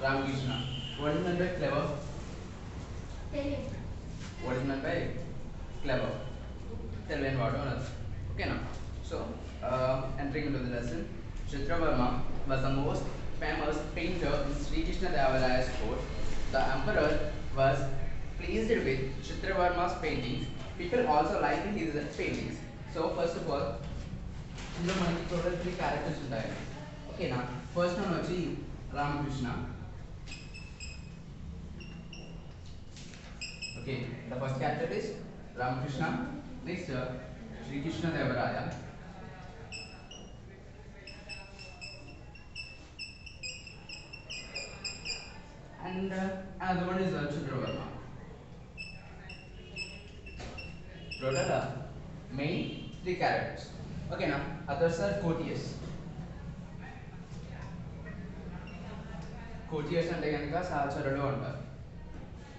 Ramakrishna. What is meant by clever? What is meant by clever? తెలియని వాడు అనొచ్చు. ఓకేనా? So, entering into the lesson, Chitravarma was the most famous painter in Sri Krishna Devaraya's court. The emperor was pleased with Chitravarma's paintings. People also liked his paintings. So, first of all, ఇందులో మనకి total 3 characters ఉంటాయి. ఓకేనా? First one వచ్చి Ramakrishna. Okay, the first character is Ramakrishna. Next, Sri Krishna Devaraya. And another one is Chitravarma. Total main 3 characters. Okay, now others are courtiers. Courtiers అంటే కనుక సహచరులు అంటారు.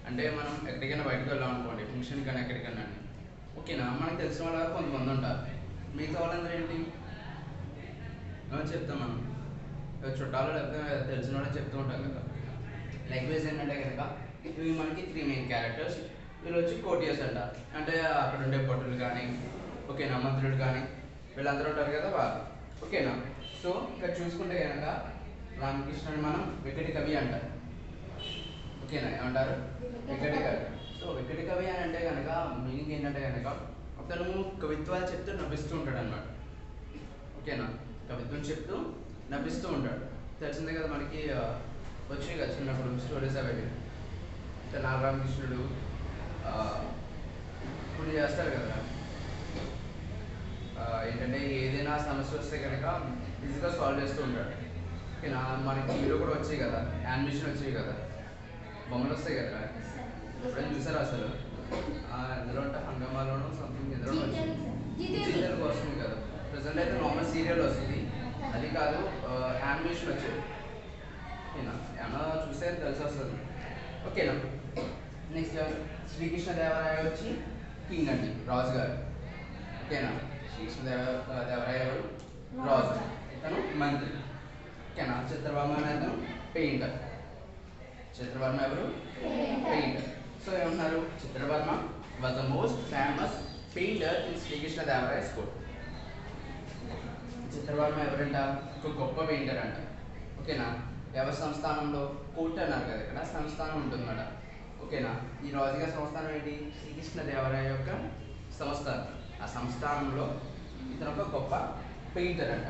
అంటే మనం ఎక్కడికైనా బయటకు వెళ్ళాం అనుకోండి, ఫంక్షన్ కానీ ఎక్కడికైనా, ఓకేనా, మనకు తెలిసిన వాళ్ళు కొంతమంది ఉంటారు. మిగతా వాళ్ళందరూ ఏంటి చెప్తాం మనం, చుట్టాలు లేకపోతే తెలిసిన వాళ్ళని చెప్తూ ఉంటాం కదా. లాంగ్వేజ్ ఏంటంటే కనుక ఇవి మనకి 3 మెయిన్ క్యారెక్టర్స్. వీళ్ళు వచ్చి కోటియర్స్ అంటారు. అంటే అక్కడ ఉండే భటులు కానీ, ఓకేనా, మంత్రులు కానీ, వీళ్ళందరూ ఉంటారు కదా వాళ్ళు. ఓకేనా? సో ఇక్కడ చూసుకుంటే కనుక రామకృష్ణుని మనం వికటి కవి అంటారు. ఓకేనా? ఏమంటారు? వికటి కవి. సో వికటి కవి అని అంటే కనుక మీనింగ్ ఏంటంటే కనుక అతను కవిత్వాలు చెప్తూ నవ్విస్తూ ఉంటాడు అన్నమాట. ఓకేనా? కవిత్వం చెప్తూ నవ్విస్తూ ఉంటాడు. తెలిసిందే కదా మనకి వచ్చాయి కదా చిన్నప్పుడు స్టోరీస్ అవి. నాగరామకృష్ణుడు ఇప్పుడు చేస్తారు కదా, ఏంటంటే ఏదైనా సమస్య వస్తే కనుక ఈజీగా సాల్వ్ చేస్తూ ఉంటాడు. ఓకేనా? మనకి హీరో కూడా వచ్చాయి కదా, యానిమేషన్ వచ్చాయి కదా, బొమ్మలు వస్తాయి కదా, ఎప్పుడైనా చూసారా అసలు? ఎందులో అంటే హంగమాలోనూ సంథింగ్ ఎదురు సీరియల్ వస్తుంది కదా. ప్రజెంట్ అయితే నార్మల్ సీరియల్ వస్తుంది, అది కాదు యానిమేషన్ వచ్చేది. ఓకేనా? ఏమన్నా చూస్తే తెలిసి వస్తుంది. ఓకేనా? నెక్స్ట్ శ్రీకృష్ణ దేవరాయ వచ్చి కింగ్ అండి, రాజు గారు. ఓకేనా? శ్రీకృష్ణ దేవరాయ ఎవరు? రాజు. ఇతను మంత్రి. ఓకేనా? చిత్రవర్మ అనేది పెయింటర్. చిత్రవర్మ ఎవరు? పెయింటర్. సో ఏమన్నారు? Chitravarma was the most famous painter in Srikrishna Devarayas court. Chitravarma ఎవరంట? ఒక గొప్ప పెయింటర్ అంట. ఓకేనా? ఎవరి సంస్థానంలో? కోర్ట్ అన్నారు కదా, ఇక్కడ సంస్థానం ఉంటుందన్నమాట. ఓకేనా? ఈ రాజుగారి సంస్థానం ఏంటి? శ్రీకృష్ణ దేవరాయ యొక్క సంస్థానం. ఆ సంస్థానంలో ఇతను ఒక గొప్ప పెయింటర్ అంట.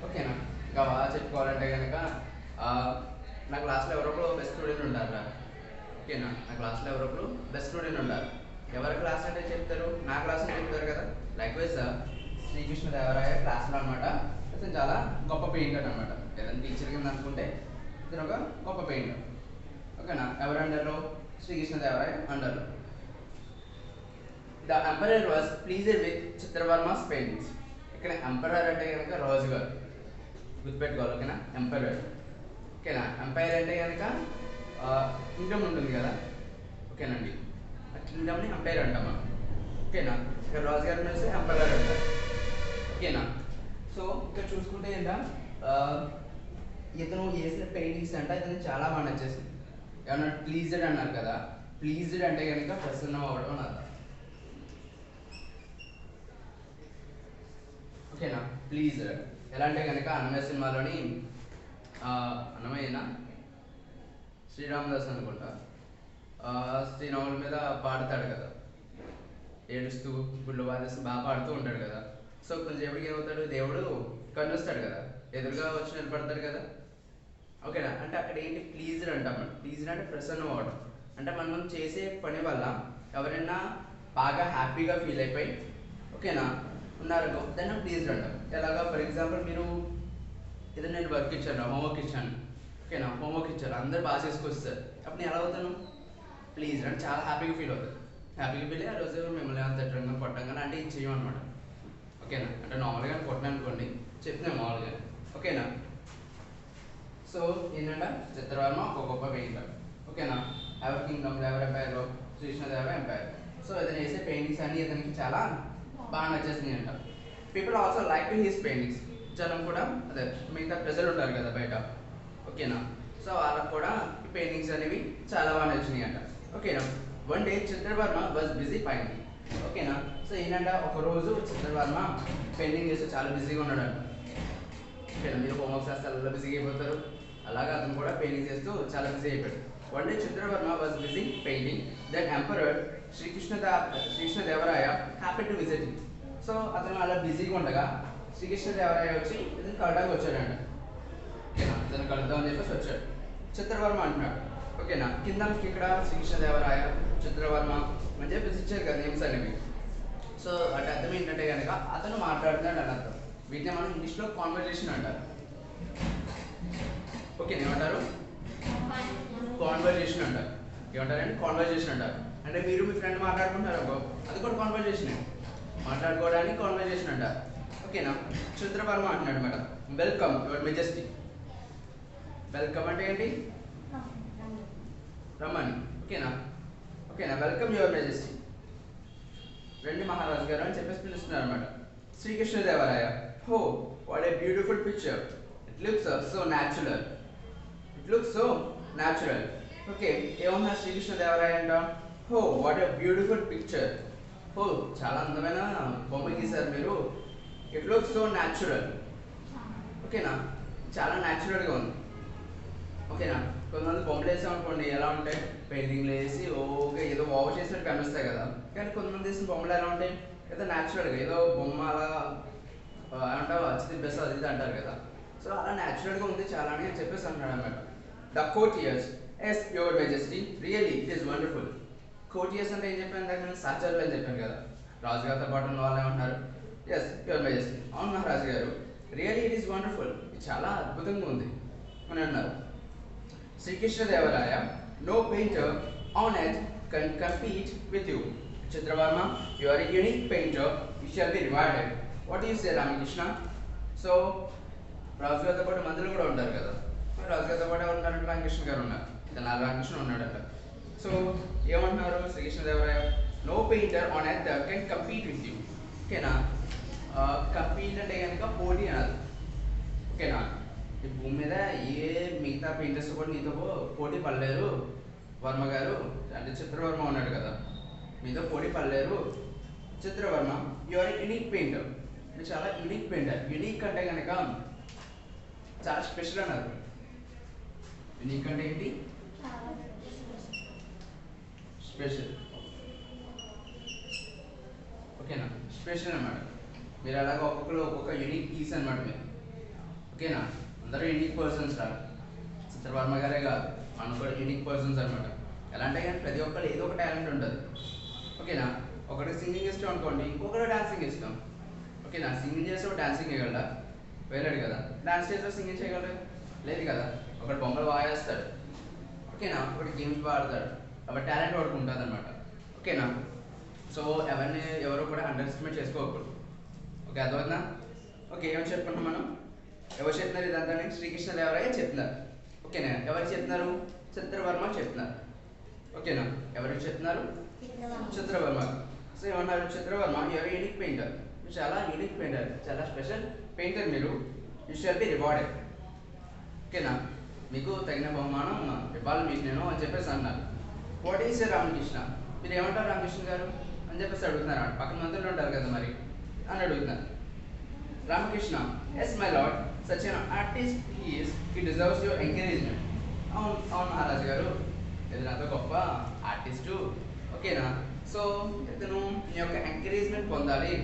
ఓకేనా? ఇంకా బాగా చెప్పుకోవాలంటే కనుక నా క్లాస్లో ఎవరొకరు బెస్ట్ స్టూడెంట్ ఉంటారా? ఓకేనా? నా క్లాస్లో ఎవరొకరు బెస్ట్ స్టూడెంట్ ఉంటారు. ఎవరి క్లాస్ అంటే చెప్తారు? నా క్లాస్ అంటే చెప్తారు కదా. లైక్వైజ్ శ్రీకృష్ణ దేవరాయ క్లాస్లో అనమాట ఇతను చాలా గొప్ప పెయింటర్ అనమాట. ఏదైనా టీచర్ కింద అనుకుంటే ఇతను ఒక గొప్ప పెయింటర్. ఓకేనా? ఎవరు అండర్లో? శ్రీకృష్ణ దేవరాయ అండర్లో. The emperor was pleased with Chitravarmas paintings. ఇక్కడ ఎంపరర్ అంటే కనుక రాజు గారు, గుర్తుపెట్టుకోవాలి. ఓకేనా? ఎంపరర్. ఓకేనా? ఎంపైర్ అంటే కనుక కింగ్డమ్ ఉంటుంది కదా. ఓకేనండి? ఆ కింగ్డమ్ని ఎంపైర్ అంటాం మనం. ఓకేనా? ఇక్కడ రాజు గారిని వస్తే ఎంపరర్ అంటారు. ఓకేనా? సో ఇక్కడ చూసుకుంటే ఏంటా ఇతను చేసిన పెయింటింగ్స్ అంటే ఇతను చాలా బాగా నచ్చేసింది. ఏమన్నా ప్లీజ్డ్ అన్నారు కదా, ప్లీజ్డ్ అంటే కనుక ప్రసన్నం అవ్వడం అని అర్థం. ఓకేనా? ప్లీజ్డ్ ఎలా అంటే కనుక అన్నమయ్య సినిమాలోని అన్నమయ్యనా శ్రీరామదాస్ అనుకుంటా శ్రీరాముల మీద పాడతాడు కదా, ఏడుస్తూ గుళ్ళు బాధేస్తూ బాగా పాడుతూ ఉంటాడు కదా. సో కొంచెంసేపటికి ఏమవుతాడు? దేవుడు కన్నుస్తాడు కదా, ఎదురుగా వచ్చి నిలబడతాడు కదా. ఓకేనా? అంటే అక్కడ ఏంటి? ప్లీజ్డ్ అంటాం. ప్లీజ్డ్ అంటే ప్రసన్నం అవ్వడం. అంటే మనం చేసే పని వల్ల ఎవరైనా బాగా హ్యాపీగా ఫీల్ అయిపోయి, ఓకేనా, ఉన్నారనుకో, దాన్ని ప్లీజ్డ్ అంటాం. ఎలాగా? ఫర్ ఎగ్జాంపుల్ మీరు ఏదైనా నేను వర్క్ ఇచ్చాను, హోంవర్క్ ఇచ్చాను. ఓకేనా? హోంవర్క్ ఇచ్చారు, అందరు బాగా చేసుకొస్తారు. అప్పుడు నేను ఎలా అవుతాను? ప్లీజ్డ్ అంటే చాలా హ్యాపీగా ఫీల్ అవుతాను. హ్యాపీగా ఫీల్ అయ్యి ఆ రోజు మిమ్మల్ని ఏమైనా తిట్టడం కొట్టంగానే అంటే ఇది చేయమన్నమాట. ఓకేనా? అంటే నార్మల్గా కొట్టినా అనుకోండి, చెప్తున్నాను మామూలుగా. ఓకేనా? సో ఏంటంటే చిత్రవర్మ ఒక గొప్ప పెయింటర్. ఓకేనా? ఎవరి కింగ్డమ్, ఎవరి ఎంపైర్లో? శ్రీకృష్ణదేవరాయ ఎంపైర్. సో ఇతను చేసే పెయింటింగ్స్ అన్ని ఇతనికి చాలా బాగా నచ్చేసినాయి అంట. People also like his paintings. జనం కూడా అదే మిగతా ప్రజలు ఉంటారు కదా బయట. ఓకేనా? సో వాళ్ళకు కూడా ఈ పెయింటింగ్స్ అనేవి చాలా బాగా నచ్చినాయి అంట. ఓకేనా. One day Chitra Varma was busy painting. ఓకేనా. సో ఏంటంటే ఒక రోజు చిత్రవర్మ పెయింటింగ్ చేస్తూ చాలా బిజీగా ఉన్నాడంట. ఓకేనా. మీరు హోంవర్క్ చేస్తే అలా బిజీగా అయిపోతారు, అలాగా అతను కూడా పెయింటింగ్ చేస్తూ చాలా బిజీ అయిపోయాడు. One day Chitra Varma was busy painting that emperor Sri Krishnadevaraya happy to visit. So అతను అలా బిజీగా ఉండగా శ్రీకృష్ణదేవరాయ వచ్చి ఇతను కలడానికి వచ్చాడంట. ఓకేనా. ఇతను కలుద్దామని చెప్పేసి వచ్చాడు. చిత్రవర్మ అంటున్నాడు. ఓకేనా. కింద ఇక్కడ శ్రీకృష్ణదేవరాయ, చిత్రవర్మ అని చెప్పేసి ఇచ్చారు కదా నేమ్స్ అనేవి. సో అంటే అర్థం ఏంటంటే కనుక అతను మాట్లాడుతున్నాడు అని అర్థం. వీటిని మనం ఇంగ్లీష్లో కాన్వర్జేషన్ అంటారు. ఓకే, ఏమంటారు? కాన్వర్జేషన్ అంటారు. ఏమంటారండి? కాన్వర్జేషన్ అంటారు. అంటే మీరు మీ ఫ్రెండ్ మాట్లాడుకుంటారు అనుకో, అది కూడా కాన్వర్జేషన్. మాట్లాడుకోవడానికి కాన్వర్జేషన్ అంటారు. ఓకేనా. చిత్రవర్మ అంటున్నాడు madam, welcome your majesty. Welcome అంటే ఏంటి? రమ్మని. ఓకేనా. ఓకేనా. వెల్కమ్ యువర్ మెజెస్టీ, రండి మహారాజు గారు అని చెప్పేసి పిలుస్తున్నారు అనమాట. శ్రీకృష్ణదేవరాయ, హో what a beautiful picture, it looks so natural, it looks so natural. Okay, ఏమన్నా శ్రీకృష్ణదేవరాయ అంట, హో వాట్ ఏ బ్యూటిఫుల్ పిక్చర్, హో చాలా అందమైన బొమ్మ గీశారు మీరు, ఇట్ లుక్స్ సో న్యాచురల్. ఓకేనా. చాలా న్యాచురల్గా ఉంది. ఓకేనా. కొంతమంది బొమ్మలు వేసాం అనుకోండి ఎలా ఉంటాయి, పెయింటింగ్లు వేసి ఓకే ఏదో ఓవర్ చేసినట్టు కనిపిస్తాయి కదా. కానీ కొంతమంది వేసిన బొమ్మలు ఎలా ఉంటాయి, ఏదో న్యాచురల్గా ఏదో బొమ్మ అలా ఏమంటావు వచ్చి తిప్పేస్తా అది ఇది అంటారు కదా. సో అలా న్యాచురల్గా ఉంది చాలా అని చెప్పేసి అంటున్నాడు అనమాట. The courtiers, yes your majesty, really it is wonderful. Courtiers అంటే ఏం చెప్పాను దాకా నేను సహచరులు అని చెప్పాను కదా, రాజుగారితో పాటు ఉన్న వాళ్ళు ఏమంటున్నారు, ఎస్ యువర్ మెజెస్టీ, అవును మహారాజు గారు, రియల్లీ ఇట్ ఈస్ వండర్ఫుల్, ఇది చాలా అద్భుతంగా ఉంది అని అన్నారు. Sri Krishnadevaraya, no painter on earth can compete with you. Chitravarma, you are a unique painter, you shall be rewarded. What do you say, Ramakrishna? So, రాజుగారితో పాటు మంత్రులు కూడా ఉంటారు కదా, రాజుగారితో పాటు ఎవరు ఉన్నారంటే రామకృష్ణ గారు ఉన్నారు, తెనాలి రామకృష్ణ ఉన్నాడంట. సో ఏమంటున్నారు Srikrishnadevaraya, no painter on earth can compete with you. ఓకేనా. కంపీట్ అంటే కనుక పోటీ అన్నారు. ఓకేనా. ఈ భూమి మీద ఏ మిగతా పెయింటర్స్ కూడా మీతో పోటీ పడలేరు వర్మ గారు, అంటే చిత్రవర్మ ఉన్నాడు కదా, మీతో పోటీ పడలేరు Chitravarma, you are unique painter, మీరు చాలా యూనిక్ పెయింటర్. యూనిక్ అంటే కనుక చాలా స్పెషల్ అన్నారు. యూనిక్ అంటే ఏంటి? స్పెషల్. ఓకేనా. స్పెషల్ అన్నమాట. మీరు అలాగ ఒక్కొక్కరు ఒక్కొక్క యూనిక్ పీస్ అనమాట మీరు. ఓకేనా. అందరూ యూనిక్ పర్సన్స్ రా, చిత్రవర్మ గారే కాదు, మనం కూడా యూనిక్ పర్సన్స్ అనమాట. ఎలా అంటే కానీ ప్రతి ఒక్కరు ఏదో ఒక టాలెంట్ ఉంటుంది. ఓకేనా. ఒకరికి సింగింగ్ ఇష్టం అనుకోండి, ఇంకొకరు డాన్సింగ్ ఇష్టం. ఓకేనా. సింగింగ్ చేస్తే డాన్సింగ్ చేయగలరా? వెళ్ళాడు కదా. డాన్స్ చేస్తే సింగింగ్ చేయగలరు? లేదు కదా. ఒకటి బొమ్మలు బాగా వేస్తాడు. ఓకేనా. ఒకటి గేమ్స్ బాగా ఆడతాడు. కాబట్టి టాలెంట్ వాడుకు ఉంటుంది అనమాట. ఓకేనా. సో ఎవరు కూడా అండర్ ఎస్టిమేట్ చేసుకోకూడదు. ఓకే, అర్థమవుతుందా? ఓకే, ఏమని చెప్పుకుంటాం మనం? ఎవరు చెప్తున్నారు ఇదంతా? శ్రీకృష్ణదేవరాయ చెప్తున్నారు. ఓకేనా. ఎవరు చెప్తున్నారు? చిత్రవర్మ చెప్తున్నారు. ఓకేనా. ఎవరికి చెప్తున్నారు? చిత్రవర్మ. సో ఏమన్నారు? చిత్రవర్మ, యూఆర్ యూనిక్ పెయింటర్, మీరు చాలా యూనిక్ పెయింటర్, చాలా స్పెషల్ పెయింటర్ మీరు, యూ షల్ బి రివార్డెడ్. ఓకేనా. మీకు తగిన బహుమానం ఇవ్వాలి మీకు నేను అని చెప్పేసి అన్నారు. వాట్ ఈస్ రామకృష్ణ, మీరు ఏమంటారు రామకృష్ణ గారు అని చెప్పేసి అడుగుతున్నారు. పక్కన మంత్రులు ఉంటారు కదా మరి అని అడుగుతున్నారు. Ramakrishna, yes my lord, such an artist he deserves your encouragement. అవును అవును మహారాజు గారు, ఇది నాతో గొప్ప ఆర్టిస్టు. ఓకేనా. సో ఇతను నీ యొక్క ఎంకరేజ్మెంట్ పొందాలి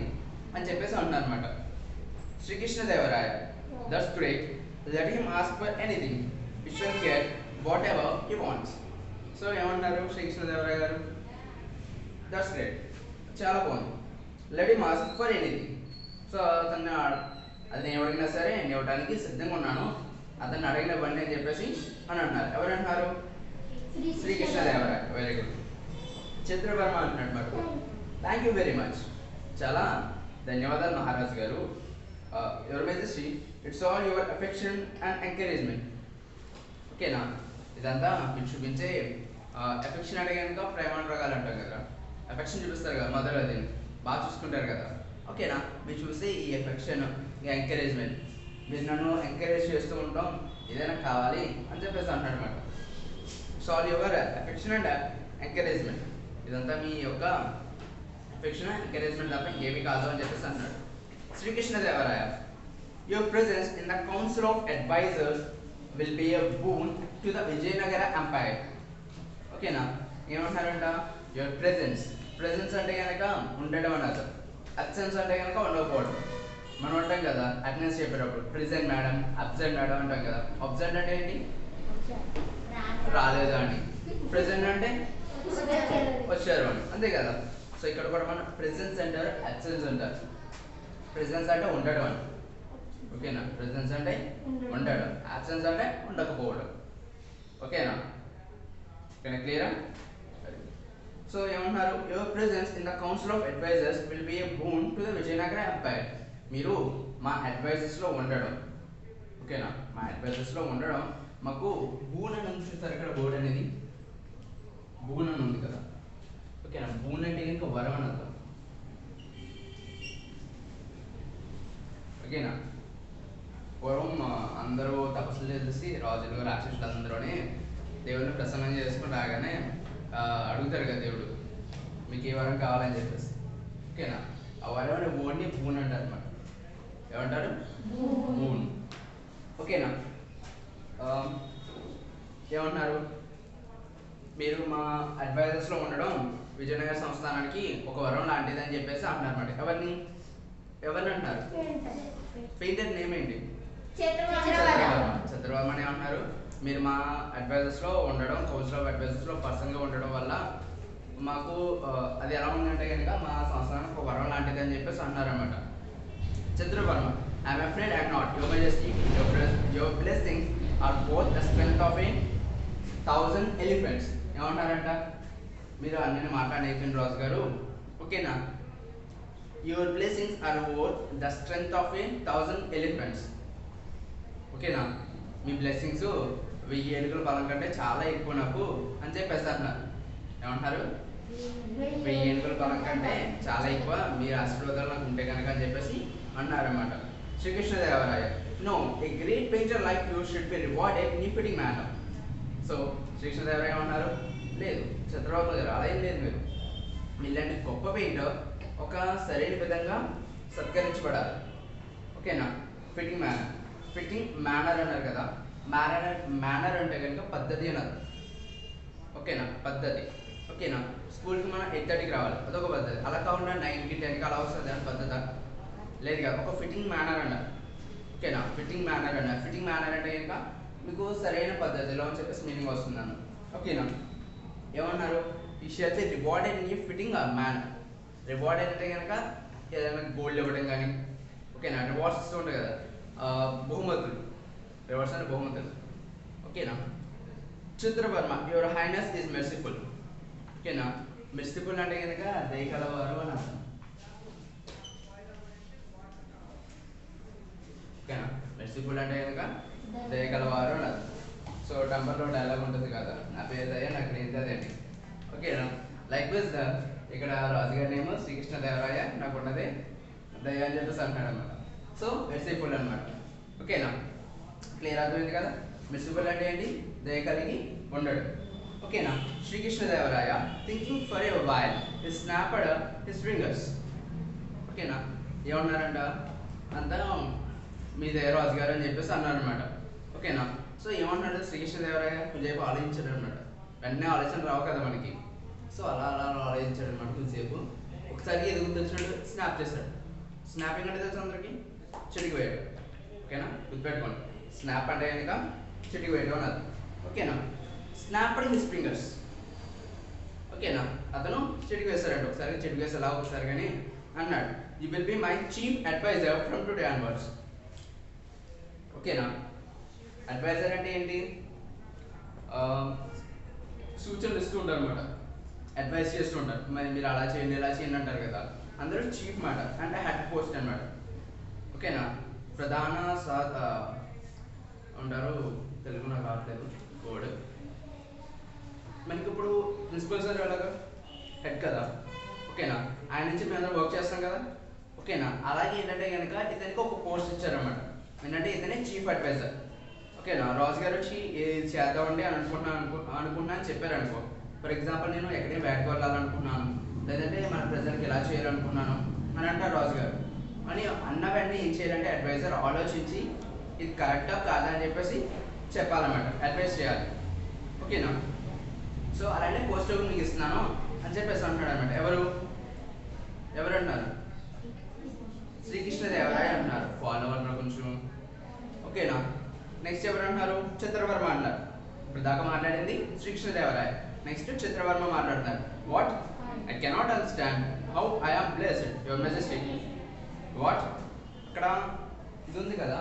అని చెప్పేసి అంటున్నారు అనమాట. Sri Krishnadevaraya, that's great, let him ask for anything, he shall get what ever he wants. So ఏమంటారు శ్రీకృష్ణదేవరాయ గారు? దట్స్ గ్రేట్, చాలా బాగుంది. Let him ask for anything. So అతన్ని అది నేను అడిగినా సరే నేను ఇవ్వడానికి సిద్ధంగా ఉన్నాను, అతన్ని అడిగిన బండి అని చెప్పేసి అని అన్నారు. ఎవరు అంటున్నారు? శ్రీకృష్ణదేవరాయ. Very good. చిత్రవర్మ అంటున్నాడు మాట, థ్యాంక్ యూ వెరీ మచ్, చాలా ధన్యవాదాలు మహారాజు గారు. Your majesty, it's all your affection and encouragement. ఓకేనా. ఇదంతా మీరు చూపించే అఫెక్షన్ అంటే కనుక ప్రేమానురాగాలు అంటాం కదా, అఫెక్షన్ చూపిస్తారు కదా మదర్, అది బాగా చూసుకుంటారు కదా. ఓకేనా. మీరు చూస్తే ఈ ఎఫెక్షన్, ఈ ఎంకరేజ్మెంట్, మీరు నన్ను ఎంకరేజ్ చేస్తూ ఉంటాం, ఇదే నాకు కావాలి అని చెప్పేసి అంటాడు అనమాట. So all your affection and encouragement, ఇదంతా మీ యొక్క అఫెక్షన్ ఎంకరేజ్మెంట్ తప్ప ఇంకేమీ కాదు అని చెప్పేసి అన్నాడు. Srikrishnadevaraya, your presence in the council of advisers will be a boon to the Vijayanagara empire. ఓకేనా, ఏమంటారంట, యువర్ ప్రెజెన్స్, ప్రెజెన్స్ అంటే కనుక ఉండడం అని అర్థం, అబ్సెన్స్ అంటే కనుక ఉండకపోవడం. మనం అంటాం కదా అటెండెన్స్ చెప్పేటప్పుడు ప్రెజెంట్ మేడం, అబ్సెంట్ మేడం అంటాం కదా. అబ్సెంట్ అంటే ఏంటి, రాలేదు అని. ప్రెజెంట్ అంటే వచ్చారు అని, అంతే కదా. సో ఇక్కడ కూడా మనం ప్రెజెన్స్ అంటారు, అబ్సెన్స్ అంటారు. ప్రెజెన్స్ అంటే ఉండడం అని, ఓకేనా. ప్రెజెన్స్ అంటే ఉండడం, అబ్సెన్స్ అంటే ఉండకపోవడం. ఓకేనా, క్లియరా? సో ఏమంటున్నారు, your presence in the council of advisers will be a boon to the Vijayanagara empire. మీరు మా అడ్వైజర్స్లో ఉండడం, ఓకేనా, మా అడ్వైజర్స్లో ఉండడం మాకు బూన్ అని ఉంది. చూస్తారు ఇక్కడ బోర్డ్ అనేది, బూన్ అని ఉంది కదా. ఓకేనా, బూన్ అంటే ఇంకా వరం అని అర్థం. ఓకేనా, పూర్వం అందరూ తపస్సులు చేసి రాజులు రాక్షసులు అందరూనే దేవుడిని ప్రసన్నం చేసుకుని రాగానే అడుగుతారు కదా దేవుడు, మీకు ఏ వరం కావాలని చెప్పేసి. ఓకేనా, ఆ వరం అనే బోర్డ్ని బూన్ అంటారు అనమాట. ఏమంటారు, బూన్. ఓకేనా, ఏమంటున్నారు, మీరు మా అడ్వైజర్స్లో ఉండడం విజయనగర సంస్థానానికి ఒక వరం లాంటిది అని చెప్పేసి అంటున్నారు అనమాట. ఎవరిని అంటున్నారు, పెయింటర్ నేమ్ ఏంటి, చంద్రవర్మ అని అంటున్నారు. మీరు మా అడ్వైజర్స్లో ఉండడం, కౌన్సిల్ ఆఫ్ అడ్వైజర్స్లో పర్సన్గా ఉండడం వల్ల మాకు అది ఎలా ఉందంటే కనుక మా సంస్థానానికి ఒక వరం లాంటిది అని చెప్పేసి అంటున్నారు అనమాట. Chandravarma, I'm afraid I'm not, your majesty, your blessings are both the strength of a 1000 elephants. ఏమంటారంట, మీరు అన్నీ మాట్లాడేపోయిన రాజు గారు. ఓకేనా, your blessings are both the strength of a 1000 elephants. ఓకేనా, మీ బ్లెస్సింగ్స్ 1000 ఏనుగుల బలం కంటే చాలా ఎక్కువ నాకు అని చెప్పేసి అన్నారు. ఏమంటారు, 1000 ఏనుగుల బలం కంటే చాలా ఎక్కువ మీరు ఆశీర్వాదాలు నాకు ఉంటే కనుక అని చెప్పేసి అన్నారన్నమాట. Srikrishnadevaraya, no, a great painter like you should be rewarded in fitting manner. So Srikrishnadevaraya ఏమన్నారు, లేదు చంద్రబాబు గారు అలా ఏం లేదు, మీరు ఇలాంటి గొప్ప పెయింటర్ ఒక సరైన విధంగా సత్కరించబడాలి. ఓకేనా, ఫిట్టింగ్ మేనర్, ఫిట్టింగ్ మేనర్ అన్నారు కదా. మేనర్ అంటే కనుక పద్ధతి అన్నారు. ఓకేనా, పద్ధతి. ఓకేనా, స్కూల్కి మనం 8:30కి రావాలి, అదొక పద్ధతి. అలా కాకుండా 9కి 10కి అలా వస్తుంది అని పద్ధత లేదు కదా. ఒక ఫిట్టింగ్ మేనర్ అన్నారు. ఓకేనా, ఫిట్టింగ్ మేనర్ అన్నారు. ఫిట్టింగ్ మేనర్ అంటే కనుక మీకు సరైన పద్ధతిలో అని చెప్పేసి మీనింగ్ వస్తున్నాను. ఓకేనా, ఏమన్నారు, ఈ shall be rewarded in a fitting manner. Rewarded అంటే కనుక ఏదైనా గోల్డ్ ఇవ్వడం కానీ, ఓకేనా, రివార్డ్స్ ఇస్తూ ఉంటాయి కదా, బహుమతులు, రివార్డ్స్ అంటే బహుమతులు. ఓకేనా, Chitra Varma, your highness is merciful. ఓకేనా, మెర్సిఫుల్ అంటే కనుక దయగలవారు అని అర్థం. ఓకేనా, మెర్సిఫుల్ అంటే కనుక దయగలవారు అని అర్థం. సో టంబర్లో డైలాగ్ ఉంటుంది కదా, నా పేరు దయ నాకు నేను అదేంటి. ఓకేనా, లైక్ విజ్ ఇక్కడ రాజుగారి నేమో శ్రీకృష్ణదేవరాయ, నాకు ఉన్నది దయ అని చెప్పేసి అంటాడు అనమాట. సో మెర్సిఫుల్ అనమాట. ఓకేనా, క్లియర్ అర్థమైంది కదా. మెర్సిఫుల్ అంటే ఏంటి, దయ కలిగి ఉండడు. ఓకేనా, Sri Krishnadevaraya thinking for a while he snapped his fingers. ఓకేనా, ఏమన్నారంట, అంతా మీ దగ్గర రాజుగారు అని చెప్పేసి అన్నారనమాట. ఓకేనా, సో ఏమన్నాడు శ్రీకృష్ణదేవరాయ కొంచెంసేపు ఆలోచించాడు అనమాట. వెంటనే ఆలోచన రావు కదా మనకి. సో అలా అలా ఆలోచించాడు అనమాట కొంచెంసేపు. ఒకసారి ఎదుగు తెలిసినట్టు స్నాప్ చేశాడు. స్నాపింగ్ అంటే తెలుసు అందరికి, చెట్టుకి వేయడం. ఓకేనా, గుర్తుపెట్టుకోండి, స్నాప్ అంటే కనుక చెట్టుకి వేయడం అన్నది. ఓకేనా, స్నాప్డ్ హిస్ ఫింగర్స్. ఓకేనా, అతను చెట్టుకి వేస్తాడంట. ఒకసారి చెట్టుకి వేసేలా ఒకసారి కానీ అన్నాడు, you will be my chief adviser from today onwards. ఓకేనా, అడ్వైజర్ అంటే ఏంటి, సూచనలు ఇస్తూ ఉంటారు అనమాట, అడ్వైస్ చేస్తూ ఉంటారు. మరి మీరు అలా చేయండి ఇలా చేయండి అంటారు కదా, అందరూ చీఫ్ మాట అంటే హెడ్ పోస్ట్ అనమాట. ఓకేనా, ప్రధాన ఉంటారు, తెలుగు నాకు రావట్లేదు కోడ్. మనకి ఇప్పుడు ప్రిన్సిపల్ సార్ ఎలాగా హెడ్ కదా. ఓకేనా, ఆయన నుంచి మేము అందరం వర్క్ చేస్తాం కదా. ఓకేనా, అలాగే ఏంటంటే కనుక ఇతనికి ఒక పోస్ట్ ఇచ్చారన్నమాట. ఏంటంటే ఇతనే చీఫ్ అడ్వైజర్. ఓకేనా. రాజు గారు వచ్చి ఇది చేద్దామండి అని అనుకుంటున్నా అని చెప్పారు అనుకో. ఫర్ ఎగ్జాంపుల్ నేను ఎక్కడికి బయటకు వెళ్ళాలనుకున్నాను, లేదంటే మన ప్రజలకు ఎలా చేయాలనుకున్నాను అని అంటారు రాజు గారు. అని అన్న వెంటనే ఏం చేయాలంటే అడ్వైజర్ ఆలోచించి ఇది కరెక్టా కాదా అని చెప్పేసి చెప్పాలన్నమాట, అడ్వైస్ చేయాలి. ఓకేనా. సో అలాంటి పోస్ట్ మీకు ఇస్తున్నాను అని చెప్పేసి అంటున్నాడు అనమాట. ఎవరు అంటున్నారు? శ్రీకృష్ణదేవరాయ అంటున్నారు. ఫాలో అన్నారు కొంచెం. ఓకేనా. నెక్స్ట్ ఎవరు అంటున్నారు? చిత్రవర్మ అంటారు. ఇప్పుడు దాకా మాట్లాడింది శ్రీకృష్ణదేవరాయ. నెక్స్ట్ చిత్రవర్మ మాట్లాడుతున్నారు. What I cannot understand how I am blessed your majesty. What అక్కడ ఇది ఉంది కదా,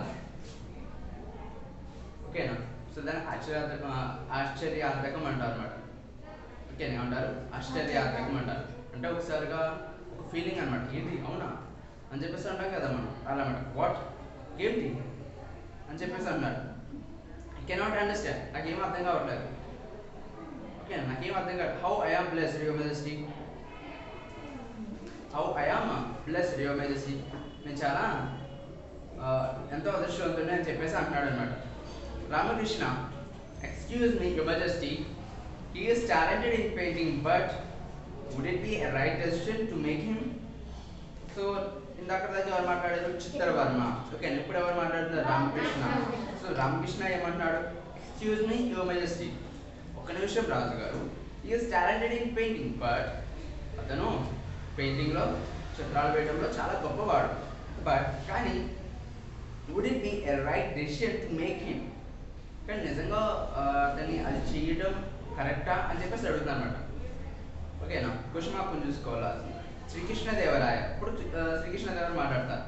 ఓకేనా. సో దాన్ని ఆశ్చర్యార్థకం అంటారు అనమాట. ఓకేనా, ఏమంటారు? ఆశ్చర్యార్థకం అంటారు. అంటే ఒకసారిగా ఒక ఫీలింగ్ అనమాట, ఏంటి అవునా అని చెప్పేసి అంటాం కదా మనం, అలా అనమాట. వాట్ ఏంటి అని చెప్పేసి అన్నాడు. ఐ కెనాట్ అండర్స్టాండ్, నాకేం అర్థం కావట్లేదు. ఓకేనా, నాకేం అర్థం కాదు. How I am blessed your majesty. How I am blessed your majesty. నేను చాలా ఎంతో అదృష్టవంతుడిని అని చెప్పేసి అంటున్నాడు అనమాట. Ramakrishna, excuse me your majesty, he is talented in painting, but would it be a right decision to make him? So ఇందాక దాకా ఎవరు మాట్లాడారు? చిత్రవర్మ. ఓకే, ఇప్పుడు ఎవరు మాట్లాడుతున్నారు? రామకృష్ణ. సో రామకృష్ణ ఏమంటున్నాడు? ఎక్స్క్యూజ్ మీ యువర్ మెజెస్టీ, ఒక నిమిషం రాజు గారు, he is talented in painting, but అతను పెయింటింగ్లో చిత్రాలు వేయడంలో చాలా గొప్పవాడు. కానీ would it be a right decision to make him? కానీ నిజంగా దాన్ని అది చేయడం కరెక్టా అని చెప్పేసి అడుగుతాను అనమాట. ఓకేనా, క్వశ్చన్ మార్క్ చూసుకోవాలి. శ్రీకృష్ణదేవరాయ. ఇప్పుడు శ్రీకృష్ణదేవరాయ మాట్లాడతారు.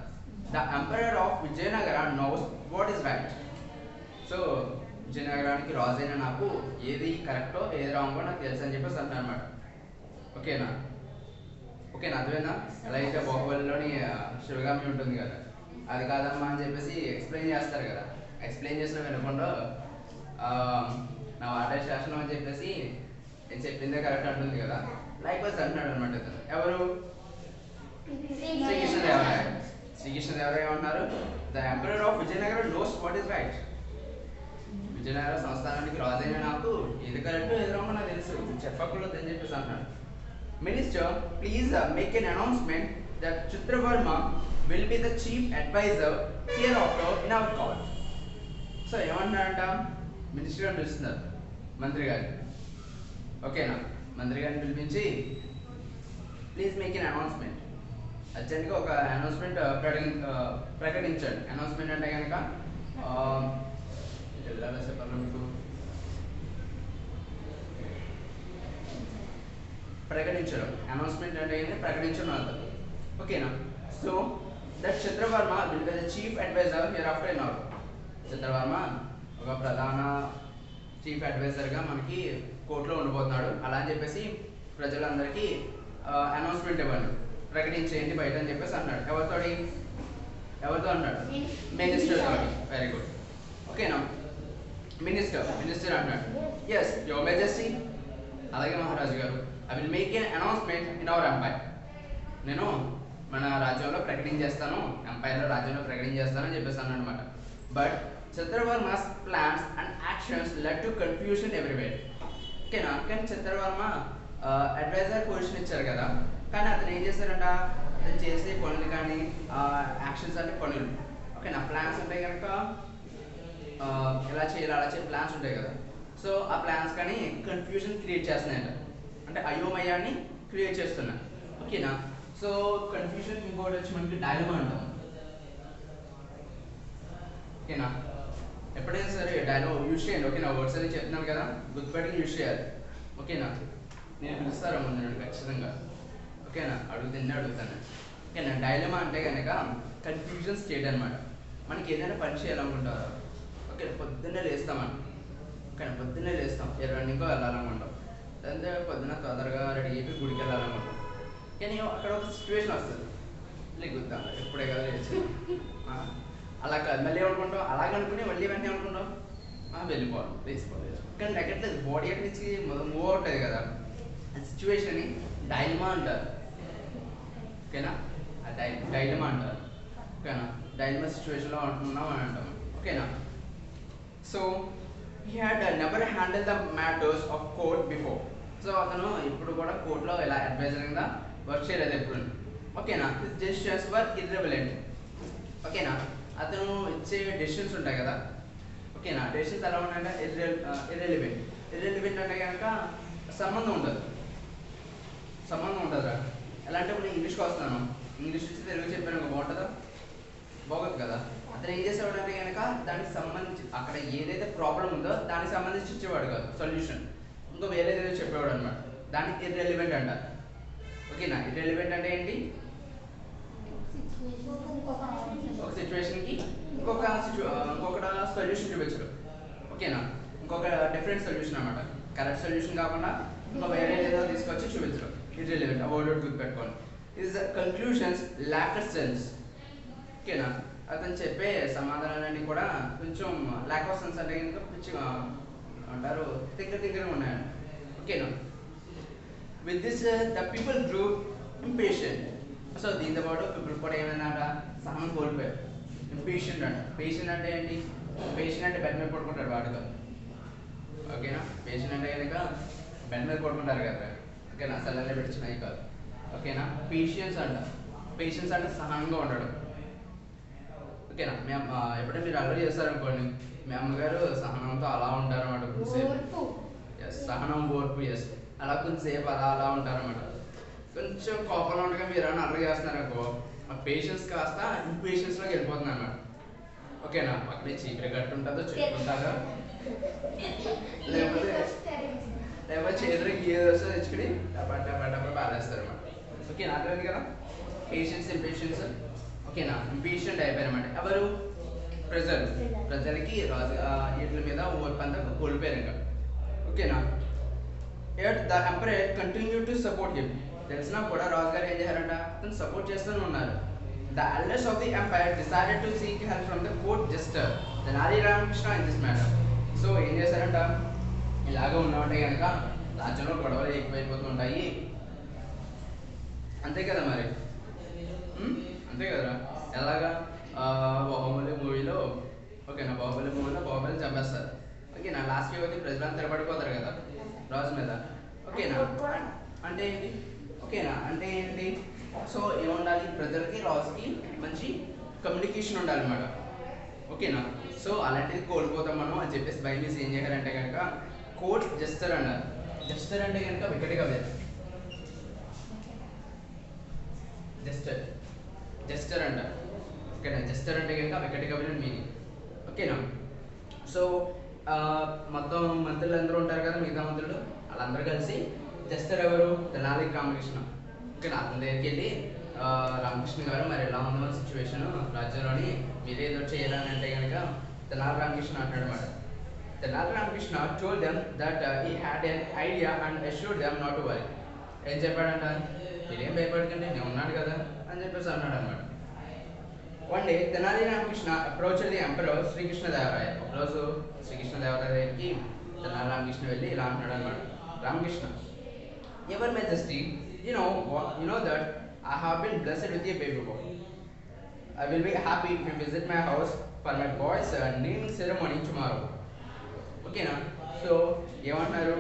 The emperor of Vijayanagara knows what is right. So విజయనగరానికి రాజైన నాకు ఏది కరెక్టో ఏది రాంగో నాకు తెలుసు అని చెప్పేసి అంటాను అనమాట. ఓకేనా. ఓకేనా, అర్థమైందా? ఎలా అయితే బాహుబలిలోని శివగామి ఉంటుంది కదా, అది కాదమ్మా అని చెప్పేసి ఎక్స్ప్లెయిన్ చేస్తారు కదా, ఎక్స్ప్లెయిన్ చేసిన వినకుండా నా వాట శాసనం అని చెప్పేసి నేను చెప్పిందే కరెక్ట్ అంటుంది కదా, లైక్ వైజ్ అంటున్నాడు అనమాట. ఎవరు? శ్రీకృష్ణదేవరాయ. శ్రీకృష్ణదేవరాయ ఏమన్నారు? The emperor of Vijayanagara knows what is right. Vijayanagara సంస్థానానికి రాజైన నాకు ఏది కరెక్ట్ ఏది రాంగో నాకు తెలుసు, చెప్పకూడదు అని చెప్పేసి అంటున్నాడు. Minister, please make an announcement that Chitravarma will be the chief advisor hereafter in our court. So ఏమన్నారంట? మినిస్టర్ గారిని పిలుస్తున్నారు, మంత్రి గారిని. ఓకేనా, మంత్రి గారిని పిలిపించి ప్లీజ్ మేక్ ఎన్ అనౌన్స్మెంట్, అర్జెంట్గా ఒక అనౌన్స్మెంట్ ప్రకటించండి. అనౌన్స్మెంట్ అంటే కనుక చెప్పాలి మీకు, ప్రకటించడం. అనౌన్స్మెంట్ అంటే ఏంటి? ప్రకటించడం అంటారు. ఓకేనా. So that Chitravarma will be the chief adviser hereafter in our. Chitravarma ఒక ప్రధాన చీఫ్ అడ్వైజర్గా మనకి కోర్టులో ఉండిపోతున్నాడు. అలా అని చెప్పేసి ప్రజలందరికీ అనౌన్స్మెంట్ ఇవ్వండి, ప్రకటించేయండి బయట అని చెప్పేసి అన్నాడు. ఎవరితో అన్నాడు? మినిస్టర్ తోటి. Very good. ఓకేనా. మినిస్టర్ అన్నాడు. Yes your majesty. అలాగే మహారాజు గారు, I will make an announcement in our empire. నేను మన రాజ్యంలో ప్రకటించేస్తాను, ఎంపైర్లో రాజ్యంలో ప్రకటించేస్తాను అని చెప్పేసి అన్నాడు అనమాట. But Chitravarma's plans and actions led to confusion everywhere. ఓకేనా. కానీ చిత్రవర్మ అడ్వైజర్ పొజిషన్ ఇచ్చారు కదా, కానీ అతను ఏం చేశారంట? అతను చేసే పనులు కానీ యాక్షన్స్ అంటే పనులు, ఓకేనా. ప్లాన్స్ ఉంటాయి కనుక ఎలా చేయాలి అలా చేయాలి ప్లాన్స్ ఉంటాయి కదా. సో ఆ ప్లాన్స్ కానీ కన్ఫ్యూజన్ క్రియేట్ చేస్తున్నాయంట, అంటే అయోమయాన్ని క్రియేట్ చేస్తున్నాయి. ఓకేనా. సో కన్ఫ్యూజన్ ఇంకోటి వచ్చి మనకి డైలమా అంటాం. ఓకేనా. ఎప్పుడైనా సరే డైలమా యూజ్ చేయండి. ఓకేనా, వర్డ్స్ అని చెప్తున్నాను కదా, గుర్తుపెట్టుకుని యూజ్ చేయాలి. ఓకేనా. నేను పిలుస్తారా ముందు నేను ఖచ్చితంగా. ఓకేనా, అడుగుతాను. ఓకేనా. డైలమా అంటే కనుక కన్ఫ్యూజన్ స్టేట్ అనమాట. మనకి ఏదైనా పని చేయాలనుకుంటారు. ఓకే, పొద్దున్నే లేస్తామని. ఓకేనా, పొద్దున్నే లేస్తాం, రన్నింగ్కో వెళ్ళాలనుకుంటాం, లేదంటే పొద్దున్న తొందరగా రెడీ అయిపోయి గుడికి వెళ్ళాలనుకుంటాం. కానీ అక్కడ ఒక సిచ్యువేషన్ వస్తుంది, లెగ్గుద్దాం ఎప్పుడే కదా లేచి, అలా కాదు మళ్ళీ ఏమనుకుంటాం, అలాగనుకుని మళ్ళీ వెంటనే ఏమనుకుంటాం, వెళ్ళిపోవాలి లేచిపోలేదు. కానీ ఎక్కట్లేదు, బాడీ ఎక్కడి నుంచి మూవ్ అవ్వట్లేదు కదా. ఆ సిచ్యువేషన్ని డైలమా అంటారు. ఓకేనా, ఆ డైలమా అంటారు. ఓకేనా, డైలమా సిచ్యువేషన్లో ఉంటున్నాం అని అంటాం. ఓకేనా. So he had never handle the matters of court before. So అతను ఇప్పుడు కూడా కోర్టులో ఇలా అడ్వైజర్గా వర్క్ చేయలేదు ఎప్పుడు. ఓకేనా, హిస్ డెసిషన్స్ వర్ ఇర్రెలవెంట్. ఓకేనా, అతను ఇచ్చే డెసిషన్స్ ఉంటాయి కదా. ఓకేనా, డెసిషన్స్ ఎలా ఉన్నాయంటే ఇర్రెలివెంట్. ఇర్రెలివెంట్ అంటే కనుక సంబంధం ఉండదు. సంబంధం ఉండదురా. ఎలా అంటే ఇప్పుడు ఇంగ్లీష్కి వస్తాను, ఇంగ్లీష్ నుంచి తెలుగు చెప్పాను బాగుంటుందా? బాగోదు కదా. అతను ఏం చేసేవాడు అంటే కనుక దానికి సంబంధించి అక్కడ ఏదైతే ప్రాబ్లం ఉందో దానికి సంబంధించి ఇచ్చేవాడు కాదు సొల్యూషన్, ఇంకో వేరేదేదో చెప్పేవాడు అనమాట. దానికి ఇర్రెలివెంట్ అంటారు. ఓకేనా, ఇర్రెలివెంట్ అంటే ఏంటి? ఒక సిచ్యువేషన్కి ఇంకొక సొల్యూషన్ చూపించరు. ఓకేనా, ఇంకొక డిఫరెంట్ సొల్యూషన్ అనమాట. కరెక్ట్ సొల్యూషన్ కాకుండా ఇంకా వేరే ఏదో తీసుకొచ్చి చూపించరు. ఇర్రెలివెంట్, అవార్డ్ గుర్తుపెట్టుకోండి. Is conclusions lakh sense. ఓకేనా, అతను చెప్పే సమాధానాలన్నీ కూడా కొంచెం ల్యాక్ ఆఫ్ సెన్స్ అంటే కనుక పిచ్చిగా అంటారు, దగ్గరగా ఉన్నాయండి. ఓకేనా, with this the people grew impatient. So దీంతో పాటు పీపుల్ కూడా ఏమైందంట, సహనం కోల్పోయారు. ఇంపేషెంట్ అంట. పేషెంట్ అంటే ఏంటి? పేషెంట్ అంటే బెడ్ మీద పడుకుంటాడు వాడుగా. ఓకేనా, పేషెంట్ అంటే కనుక బెడ్ మీద పడుకుంటారు కదా. ఓకేనా, సెల్లర్లో పెట్టించినవి కాదు. ఓకేనా, పేషియన్స్ అంట. పేషెన్స్ అంటే సహనంగా ఉండడం. ఓకేనా, మేము ఎప్పుడైనా మీరు అల్లరి చేస్తారనుకోండి, మీ అమ్మగారు సహనంతో అలా ఉంటారన్నమాట. కొంచెంసేపు సహనం, ఓర్పు. ఎస్, అలా కొంచెంసేపు అలా ఉంటారన్నమాట. కొంచెం కోపంలో ఉండగా మీరు ఏమైనా అల్లరి చేస్తున్నారనుకో, ఆ పేషెన్స్ కాస్త ఇంపేషెన్స్లోకి వెళ్ళిపోతుంది అన్నమాట. ఓకేనా, అక్కడే చీకటి కట్టు ఉంటుందో చెప్పుకుంటారో లేకపోతే చేతులకి ఏది వస్తే తెచ్చుకుని టపా బాధేస్తారు అన్నమాట. ఓకేనా, అర్థమైంది కదా. Patience, impatience. ఓకేనా, ఇంపేషెంట్ అయిపోయారన్నమాట. ఎవరు? ప్రజలకి రాజు వీటి మీద ఓర్పు అంతా కోల్పోయారు ఇంకా. ఓకేనా, yet the emperor continue to support him. తెలిసినా కూడా రాజుగారు ఏం చేశారంట, అతను సపోర్ట్ చేస్తూనే ఉన్నారు. The elders of the empire decided to seek help from the court jester Tenali Ramakrishna in this matter. So ఏం చేశారంట, ఇలాగ ఉన్నామంటే కనుక రాజ్యంలో గొడవలు ఎక్కువైపోతూ ఉంటాయి. అంతే కదా మరి, అంతే కదరా. ఎలాగా బాహుబలి మూవీలో, ఓకేనా, బాహుబలి మూవీలో బాహుబలి చంపేస్తారు. ఓకేనా, లాస్ట్కి వచ్చి ప్రజలంతా తిరగబడిపోతారు కదా రాజు మీద. ఓకేనా, అంటే ఏంటి? ఓకేనా, అంటే ఏంటి? సో ఏముండాలి, ప్రజలకి రాజుకి మంచి కమ్యూనికేషన్ ఉండాలన్నమాట. ఓకేనా, సో అలాంటిది కోల్పోతాం మనం అని చెప్పేసి భయం వేసి ఏం చేయాలంటే కనుక కోర్ట్ జస్టర్ అన్నారు. జస్టర్ అంటే కనుక వికటిగా వేరు. జస్టర్ అంటారు. ఓకేనా, జస్టర్ అంటే కనుక వికటిగా వేరు మీనింగ్. ఓకేనా, సో మొత్తం మంత్రులు అందరూ ఉంటారు కదా, మిగతా మంత్రులు వాళ్ళందరూ కలిసి జస్టర్ ఎవరు? తెనాలి రామకృష్ణ. ఓకేనా, అతని దగ్గరికి వెళ్ళి రామకృష్ణ గారు మరి ఎలా ఉందో సిచ్యువేషన్ రాజ్యంలోని, మీరే ఏదో చేయాలని అంటే కనుక తెనాలి రామకృష్ణ అంటాడు అనమాట. Tenali Ramakrishna told them that he had an idea and assured them not to worry. ఏం చెప్పాడంట, మీరేం భయపడకండి, నేను ఉన్నాను కదా అని చెప్పేసి అన్నాడు అనమాట. One day Tenali Ramakrishna approach the emperor Sri Krishnadevaraya. ఒకరోజు శ్రీకృష్ణదేవరాయ దగ్గరికి తెనాలి రామకృష్ణ వెళ్ళి ఇలా అంటున్నాడు అనమాట. Ramakrishna, your majesty, you know that I have been blessed with a baby boy. I will be happy if you visit my house for my boy's naming ceremony tomorrow. ఓకేనా, so ఏమంటున్నారు,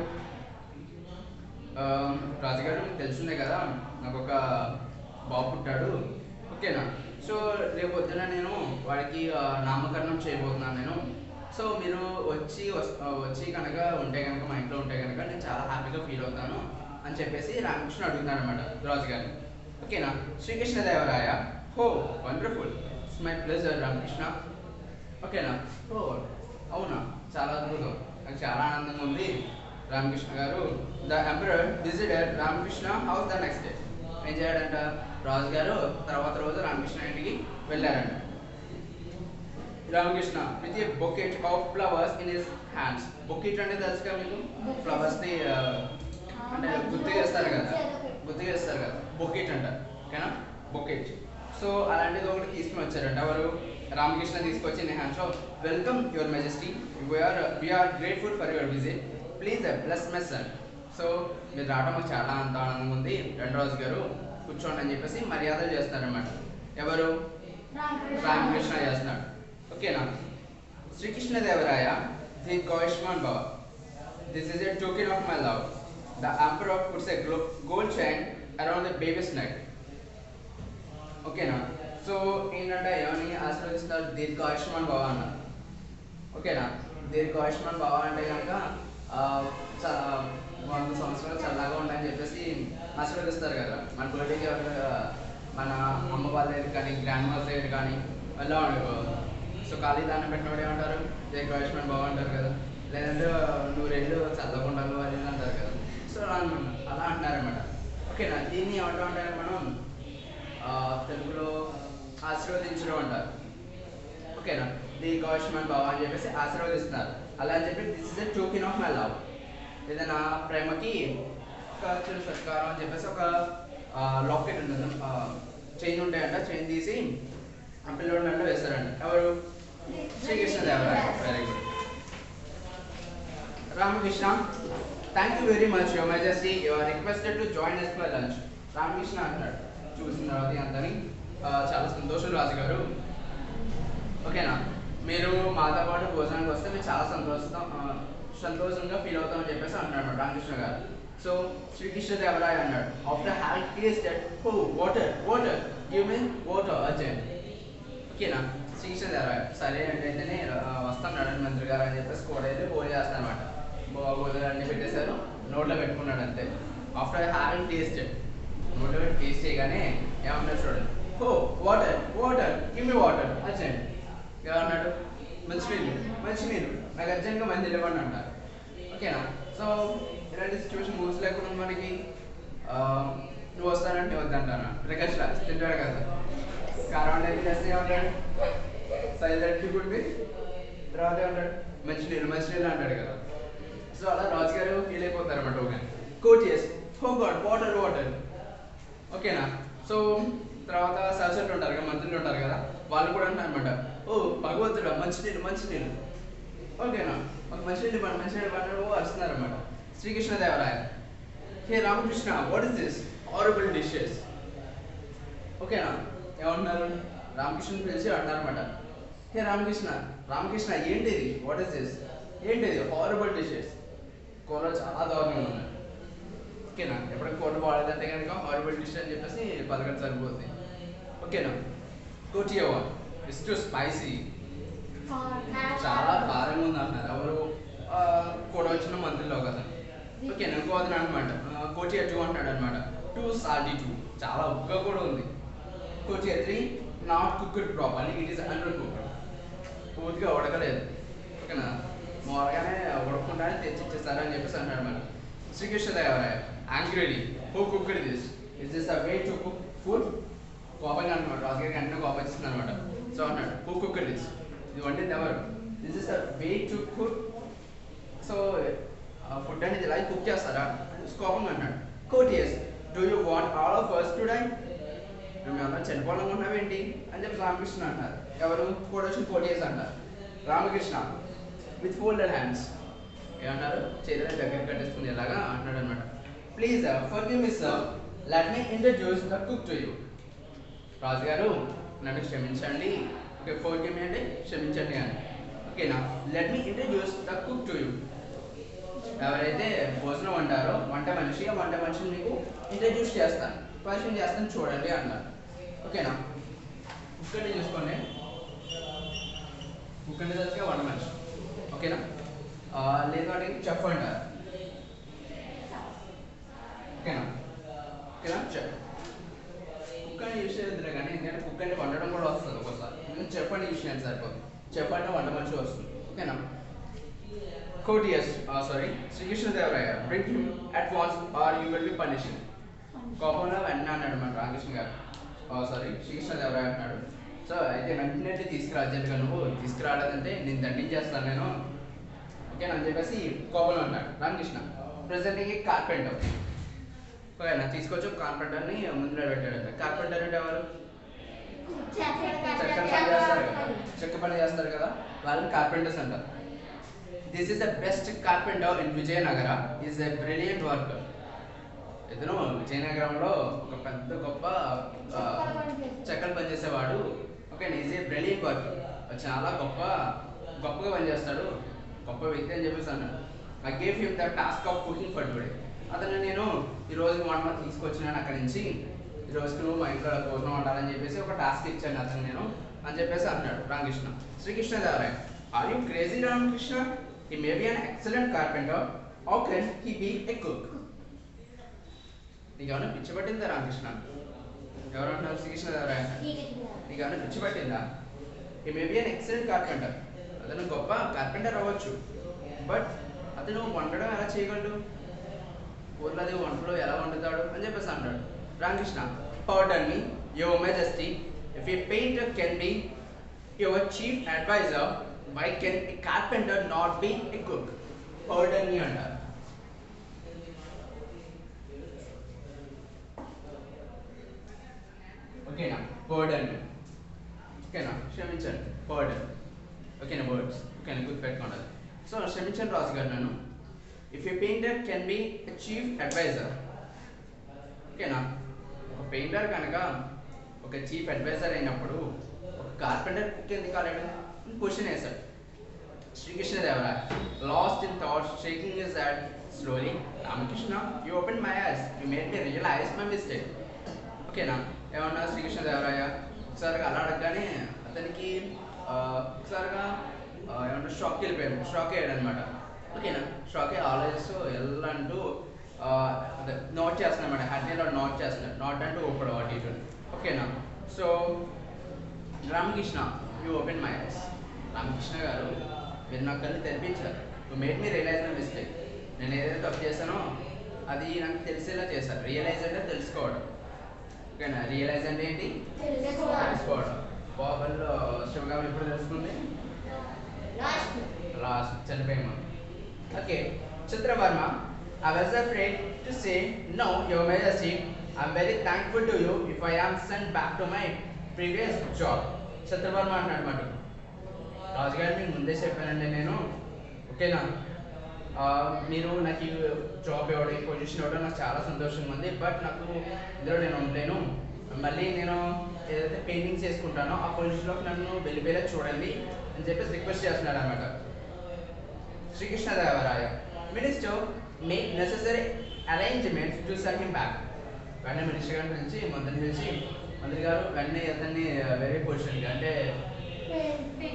రాజుగారు మీకు తెలిసిందే కదా నాకు ఒక బాబు పుట్టాడు. ఓకేనా, సో రేపు పొద్దున నేను వాడికి నామకరణం చేయబోతున్నాను నేను. సో మీరు వచ్చి కనుక ఉంటే కనుక మా ఇంట్లో ఉంటే కనుక నేను చాలా హ్యాపీగా ఫీల్ అవుతాను అని చెప్పేసి రామకృష్ణ అడుగుతున్నాడు అనమాట రాజుగారిని. ఓకేనా, శ్రీకృష్ణదేవరాయ, హో wonderful, it's my pleasure Ramakrishna. ఓకేనా, ఓ అవునా, చాలా అద్భుతం, నాకు చాలా ఆనందంగా ఉంది. రామకృష్ణ గారు the emperor visited Ramakrishna house the next day. ఏం చేయాడంట, రాజుగారు తర్వాత రోజు రామకృష్ణ ఇంటికి వెళ్ళారంట. Ramakrishna with a bouquet of flowers in his hands. Bouquet అంటే తెలుసుగా మీకు, ఫ్లవర్స్ని అంటే గుర్తుగా వేస్తారు కదా, బొకెట్ అంటారు. ఓకేనా, బొకెట్. సో అలాంటిది ఒకటి తీసుకుని వచ్చారంట. ఎవరు? రామకృష్ణ తీసుకొచ్చి ఇన్ హ్యాండ్స్ లో, welcome your majesty, we're grateful for your visit, please bless my son. So మీరు రావడం మాకు చాలా అంత ఆనందంగా ఉంది, రాజు గారు కూర్చోండి అని చెప్పేసి మర్యాదలు చేస్తున్నారన్నమాట. ఎవరు? రామకృష్ణ చేస్తున్నాడు. ఓకేనా, Sri Krishnadevaraya The Koishman Baba. This is a token of my love. The emperor puts a gold chain around the baby's neck. ఓకేనా. సో ఏంటంటే ఎవరిని ఆశీర్వదిస్తున్నారు, దీర్ఘాయుష్మాన్ భవ అన్నారు. ఓకేనా. దీర్ఘాయుష్మాన్ భవ అంటే కనుక చాలా 100 సంవత్సరాలు చల్లగా ఉంటాయని చెప్పేసి ఆశీర్వదిస్తారు కదా. మన బర్త్డేకి మన అమ్మ వాళ్ళ దగ్గర కానీ గ్రాండ్ మదర్ దగ్గర కానీ అలా ఉండదు. సో ఖాళీ దాన్ని పెట్టినప్పుడు ఏమంటారు, దీర్ఘాయుష్మాన్ భవ అంటారు కదా. లేదంటే 100 ఏళ్ళు చల్లగా ఉండాలి అని అంటారు కదా. సో అలా అంటున్నారనమాట. ఓకేనా. దీన్ని ఏమంటూ ఉంటారు మనం తెలుగులో ఆశీర్వదించడం అంటారు. ఓకేనా. దీర్ఘాయుష్మాన్ భవ అని చెప్పేసి ఆశీర్వదిస్తున్నారు. అలా అని చెప్పి this is the token of my love. ఏదైనా ప్రేమకి ఒక చిరు సత్కారం అని చెప్పేసి ఒక లాకెట్ ఉంటుంది, చైన్ ఉంటాయంట. చైన్ తీసి ఆ పిల్లోడి అంటే వేస్తారంట. ఎవరు? Srikrishnadevaraya. Very good. Ramakrishna, thank you very much your majesty, you are requested to join us for lunch. Ramakrishna అంటున్నాడు. చూసిన తర్వాత అందరినీ చాలా సంతోషం రాజుగారు. ఓకేనా. మీరు మాతో పాటు భోజనానికి వస్తే మీరు చాలా సంతోషంగా ఫీల్ అవుతామని చెప్పేసి అంటున్నాడు రామకృష్ణ గారు. సో శ్రీకృష్ణదేవరాయ అన్నాడు, after having tasted water water give me water urgent. ఓకేనా. శ్రీకృష్ణదేవరాయ సరే అంటే అయితేనే వస్తాం నడని మంత్రి గారు అని చెప్పేసి కూడా అయితే ఫోన్ చేస్తాను అనమాట. గోదావరి అన్ని పెట్టేశారు, నోట్లో పెట్టుకున్నాడు అంతే. ఆఫ్టర్ హ్యావింగ్ టేస్టెడ్, నోట్లో పెట్టి టేస్ట్ చేయగానే ఏమన్నాడు చూడండి, water water give me water urgent. ఏమన్నాడు, మంచినీళ్ళు మంచినీళ్ళు నాకు అర్జెంట్గా మంచి ఇవ్వండి అంటారు. ఓకేనా. సో ఇలాంటి సిచ్యువేషన్ మూవ్స్ లేకుండా మనకి నువ్వు వస్తానంటే వద్దంటాను. ప్రకాష్ రాజ్ తింటాడు కదా, కారం అనేది చేస్తే ఏమంటాడు, సైలెంట్ గుడ్డి తర్వాత ఏమంటాడు, మంచినీళ్ళు మంచినీళ్ళు అంటాడు కదా. సో అలా రాజుగారు ఫీల్ అయిపోతారు అన్నమాట. Okay courtiers got water water. ఓకేనా. సో తర్వాత సర్సెంట్ ఉంటారు కదా, మంత్రులు ఉంటారు కదా, వాళ్ళు కూడా అంటారు అనమాట, ఓ భగవంతుడా మంచినీళ్ళు మంచినీళ్ళు. ఓకేనా. ఒక మంచినీళ్ళు పండు వస్తున్నారు అనమాట. Srikrishnadevaraya, hey Ramakrishna, what is this horrible dishes. ఓకేనా. ఏమంటున్నారు, రామకృష్ణ పిలిచి అంటారు అనమాట, హే రామకృష్ణ రామకృష్ణ ఏంటిది, వాట్ ఇస్ దిస్, ఏంటిది హారబుల్ డిషెస్, కూరలు చాలా దారుణంగా ఉన్నాయి. ఓకేనా. ఎప్పుడైనా కూర బాగాలేదంటే కనుక హారబుల్ డిష్ అని చెప్పేసి పలకడం సరిపోతుంది. ఓకేనా. కోటియవా ఇట్స్ టూ స్పైసీ, చాలా కారంగా ఉంది అంటున్నారు. ఎవరు కూడా వచ్చిన మంత్రిలో కదా. ఓకేనా. గోదన అనమాట. కోటియా 2 అంటున్నాడు అనమాట, టూ సాల్టీ 2, చాలా ఉప్పుగా కూడా ఉంది. కోటియా 3 not cooked properly, it is under cooked, పూర్తిగా ఉడకలేదు. ఓకేనా. మామూలుగానే ఉడకుండానే తెచ్చిచ్చేస్తారు అని చెప్పేసి అంటాడు అనమాట. Sri Krishnadevaraya angrily, who cooked this, is this a way to cook food. కోపంగా అనమాట, రాజుగారికి వెంటనే కోపం వచ్చింది అనమాట. సో అన్నాడు, హూ కుక్డ్ దిస్, ఇది వండింది ఎవరు, this is a way to cook. So food అనేది ఇలా కుక్ చేస్తారా, కోపంగా అన్నాడు. Courtiers, do you want all of us to die, మేము అందరం చనిపోవాలనుకున్నావేంటి అని చెప్పి రామకృష్ణ అంటారు. ఎవరు కూడా వచ్చి కోటియస్ అంటారు. రామకృష్ణ విత్ ఫోల్డెడ్ హ్యాండ్స్ ఏమన్నారు, చేతులను దగ్గర కట్టేసుకుని ఎలాగా అంటున్నాడు అనమాట. Please forgive me sir, let me introduce the cook to you. రాజుగారు నన్ను క్షమించండి. ఓకే, ఫర్గివ్ మీ అంటే క్షమించండి అని. ఓకేనా. Let me introduce the cook to you. ఎవరైతే భోజనం అంటారో వంట మనిషిని మీకు ఇంట్రడ్యూస్ చేస్తాను, పరిచయం చేస్తాను చూడండి అన్నారు. ఓకేనా. కుక్కని చూసుకోండి, కుక్కని తెలిసి వంట మనిషి. ఓకేనా. లేదు అంటే చెఫ్ అంటారు. ఓకేనా. ఓకేనా. చెఫ్ కుక్కని యూజ్ చేయొద్దులే కానీ, ఎందుకంటే కుక్కని వండడం కూడా వస్తుంది ఒకసారి. నేను చెఫ్ అని యూజ్ చేయాలి సరిపోతుంది. చెఫ్ అంటే వంట మనిషి వస్తుంది. ఓకేనా. Courtiers sorry Srikrishnadevaraya, bring him at once or you will be punished. కోపంలో వెంటనే అన్నాడు మన రామకృష్ణ గారు, సారీ శ్రీకృష్ణదేవరాయ అంటున్నాడు. సో అయితే వెంటనే తీసుకురా అర్జెంట్గా, నువ్వు తీసుకురాలేదంటే నేను దండించేస్తాను నేను. ఓకేనా అని చెప్పేసి కోపంలో అన్నాడు రామకృష్ణ. ప్రెసెంట్గా కార్పెంటర్. ఓకేనా. తీసుకొచ్చి కార్పెంటర్ని ముందులో పెట్టాడు. కార్పెంటర్ అంటే ఎవరు, చెక్క పని చేస్తారు కదా, వాళ్ళని కార్పెంటర్స్ అంటారు. This is the best carpenter in Vijayanagara, is a brilliant worker. ఇతను విజయనగరంలో ఒక పెద్ద గొప్ప చెక్కలు పనిచేసేవాడు. Okay, is a brilliant worker, చాలా గొప్పగా పనిచేస్తాడు. గొప్ప వ్యక్తి అని చెప్పేసి అన్నాడు. I gave him the task of cooking for today. అతను నేను ఈ రోజు వంట తీసుకొచ్చినాను అక్కడి నుంచి, ఈ రోజుకి నువ్వు మా ఇంట్లో భోజనం వండాలని చెప్పేసి ఒక టాస్క్ ఇచ్చాను అతను నేను అని చెప్పేసి అన్నాడు Ramakrishna. Srikrishnadevaraya, are you crazy Ramakrishna? He may be an excellent carpenter, how can he be a cook? నీకేమైనా పిచ్చి పట్టిందా రామకృష్ణ? ఎవరు అంటున్నారు? శ్రీకృష్ణదేవరాయ. నీకేమైనా పిచ్చి పట్టిందా? He may be an excellent carpenter, అతను గొప్ప కార్పెంటర్ అవ్వచ్చు, బట్ అతను వండడం ఎలా చేయగలడు? ఊర్లది వంటలో ఎలా వండుతాడు అని చెప్పేసి అన్నాడు Ramakrishna. Pardon me your majesty, if a painter can be your chief adviser, why can a carpenter not be a cook? Pardon me అంటారు. ఓకేనా? Pardon me. ఓకేనా? క్షమించండి. పార్డన్. ఓకేనా? వర్డ్స్ ఓకేనా? గుర్తుపెట్టుకోండి. సో క్షమించండి రాజు గారు నన్ను. If a painter can be a chief adviser, ఓకేనా, ఒక పెయింటర్ కనుక ఒక చీఫ్ అడ్వైజర్ అయినప్పుడు ఒక కార్పెంటర్ కుక్ ఎందుకు కాలేడు? క్వశ్చన్ వేశాడు Srikrishnadevaraya. Lost in thoughts, shaking his head slowly, Ramakrishna, you open my eyes, you made me realise my mistake. ఓకేనా? ఏమన్నా శ్రీకృష్ణదేవరాయ ఒకసారిగా అలా అడగగానే అతనికి ఒకసారిగా ఏమన్నా షాక్ వెళ్ళిపోయాడు, షాక్ అయ్యాడు అనమాట. ఓకేనా? షాక్ అయ్యి ఆలోచిస్తూ ఎలా అంటూ అదే నోట్ చేస్తున్నాడు అనమాట. హ్యాపీలో నోట్ చేస్తున్నాడు, నాట్ అంటూ ఊపడు అటు ఇటు. ఓకేనా? So Ramakrishna, you open my eyes. Ramakrishna గారు, మీరు నా కళ్ళు తెరిపించారు. You made me realise my mistake. నేను ఏదైతే తప్పు చేశానో అది నాకు తెలిసేలా చేశారు. రియలైజ్ అంటే తెలుసుకోవడం. ఓకేనా? రియలైజ్ అంటే ఏంటి? తెలుసుకోవడం. బాబుల్లో శివగారు ఎప్పుడు తెలుసుకుంది? లాస్ట్ చనిపోయాము. Okay. Chitravarma, I was afraid to say no, Your Majesty. I'm very thankful to you if I am sent back to my previous job. Chitra Varma అన్నమాట. రాజుగారు మీకు ముందే చెప్పానండి నేను. ఓకేనా? మీరు నాకు ఈ జాబ్ ఇవ్వడం, ఈ పొజిషన్ ఇవ్వడం నాకు చాలా సంతోషంగా ఉంది, బట్ నాకు ఇందులో నేను ఉండలేను. మళ్ళీ నేను ఏదైతే పెయింటింగ్స్ చేసుకుంటానో ఆ పొజిషన్లోకి నన్ను వెళ్ళిపోయేలా చూడండి అని చెప్పేసి రిక్వెస్ట్ చేస్తున్నాడు అనమాట Sri Krishnadevaraya. Minister make necessary arrangements to send him back. వెంటనే మినిస్టర్ గారిని పిలిచి మంత్రిని పిలిచి, మంత్రి గారు వెంటనే అతన్ని వేరే పొజిషన్కి అంటే